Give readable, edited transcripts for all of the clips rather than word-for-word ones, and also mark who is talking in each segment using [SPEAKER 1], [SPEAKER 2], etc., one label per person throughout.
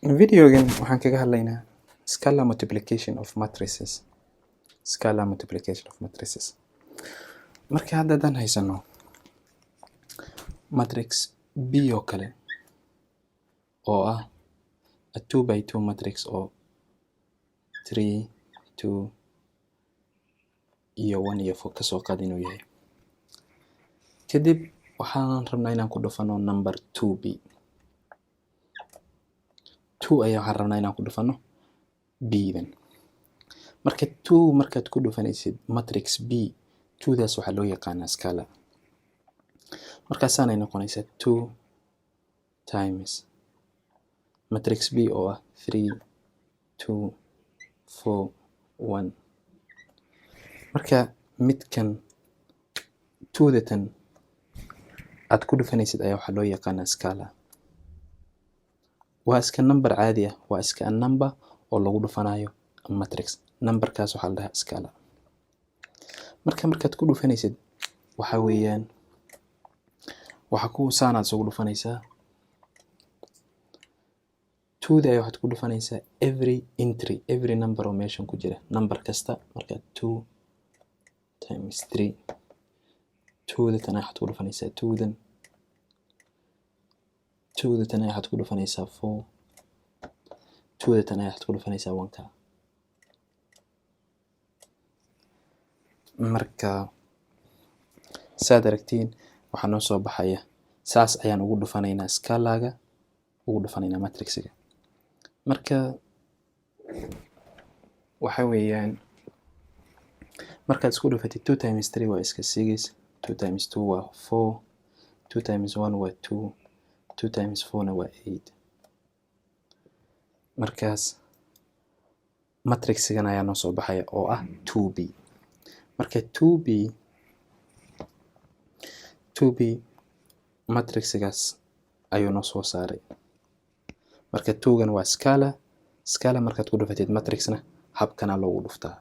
[SPEAKER 1] videogan waxaan kaga hadlaynaa scalar multiplication of matrices. Scalar multiplication of matrices. Marka haddaan haysano matrix B oo kale oo ah a 2 by 2 matrix oo 3 2 iyo 1 iyo 4 ka soo qaad inuu yahay. Kadib waxaan rabnaa inaan ku dhufano number 2b. 2 ayaa waxaan rabnaa inaan ku dhufano b-dan. Marka 2 markaad ku dhufanaysid matrix B, 2daas waxaa loo yaqaanaa scalar. Markaasaanay noqonaysaa 2 times matrix B oo ah 3 2 4 1. Marka midkan 2datan aad ku dhufanaysid ayaa waxaa loo yaqaanaa scalar. Waa iska number caadi ah, waa iska number oo lagu dhufanayo matrix. Numberkaas waxaa la dhahaa scalar. Markaad ku dhufanaysid waxa weeyaan waxa ku saanaad soo dhufanaysaa 2da ayaa waxaad ku dhufanaysaa every entry, every number oo meeshan ku jira, number kasta. Marka 2 times 3 2datan waxaad ku dhufanaysaa 2dan, 2datan waxaad ku dhufanaysaa 4, 2datan waxaad ku dhufanaysaa 1ka. Marka saad aragtiin waxaa noo soo baxaya saas ayaan ugu dhufanaynaa scalaga, ugu dhufanaynaa matrixiga. Marka waxa weeyaan markaad isku dhufatid 2 times 3 waa iska 6, 2 times 2 waa 4, 2 times 1 waa 2, 2 times 4 waa 8. Markaas matrixigan ayaa noo soo baxaya oo ah 2b. Marka 2b matrixigaas ayuu noo soo saaray. Marka 2gan waa scalar. Scalar markaad ku dhufatid matrixna habkana loogu dhuftaa.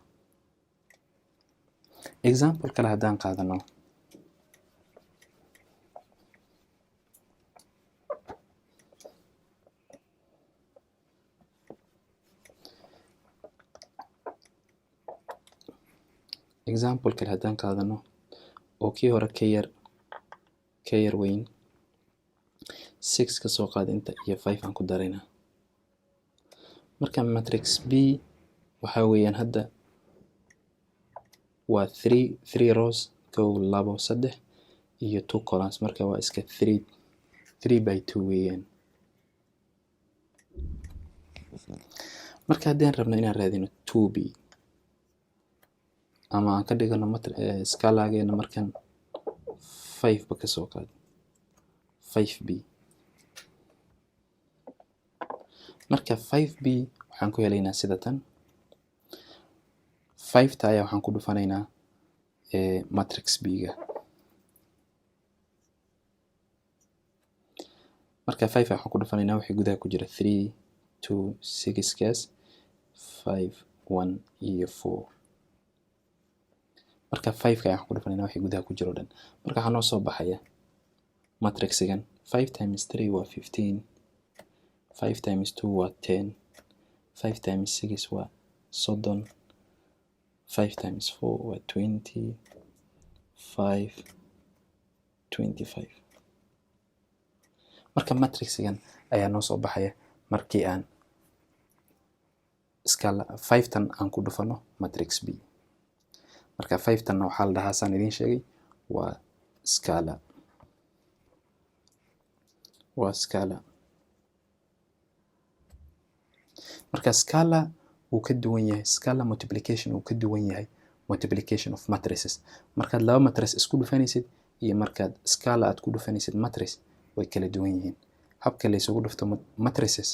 [SPEAKER 1] Example kale haddaan qaadano. Example kale haddaan qaadano oo kii hore ka yar weyn 6 ka soo qaad inta iyo 5 aan ku daraynaa. Marka matrix B waxa weeyaan hadda waa 3 rows, 1 2 3 iyo 2 columns. Marka waa iska 3 by 2 weeyaan. Marka haddaan rabno inaan raadino 2b ama aan ka dhigano scalageena markan 5 ba ka soo qaad 5b. Marka 5b waxaan ku helaynaa sida tan. 5ta ayaa waxaan ku dhufanaynaa matrix B-ga. Marka 5 waxaan ku dhufanaynaa wixii gudaha ku jira 3 2 6 kaas 5 1 iyo 4. Marka 5ka ayaan ku dhufanaynaa wixii gudaha ku jira oo dhan. Marka waxaa noo soo baxaya matrixigan 5 times 3 waa 15, 5 times 2 waa 10, 5 times 6 waa 30, 5 times 4 waa 20, 5 25. Marka matrixigan ayaa noo soo baxaya markii aan scalar 5tan aan ku dhufano matrix B. Marka 5tan waxaa la dhahaa saan idiin sheegay waa scalar. Waa scalar. Marka scalar wuu ka duwan yahay, scalar multiplication wuu ka duwan yahay multiplication of matrices. Markaad laba matrices isku dhufanaysid iyo markaad scalar aad ku dhufanaysid matrix way kala duwan yihiin. Habka la isugu dhufto matrices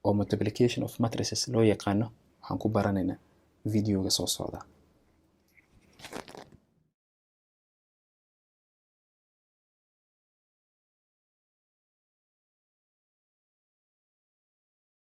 [SPEAKER 1] oo multiplication of matrices loo yaqaano waxaan ku baranaynaa videoga soo socda.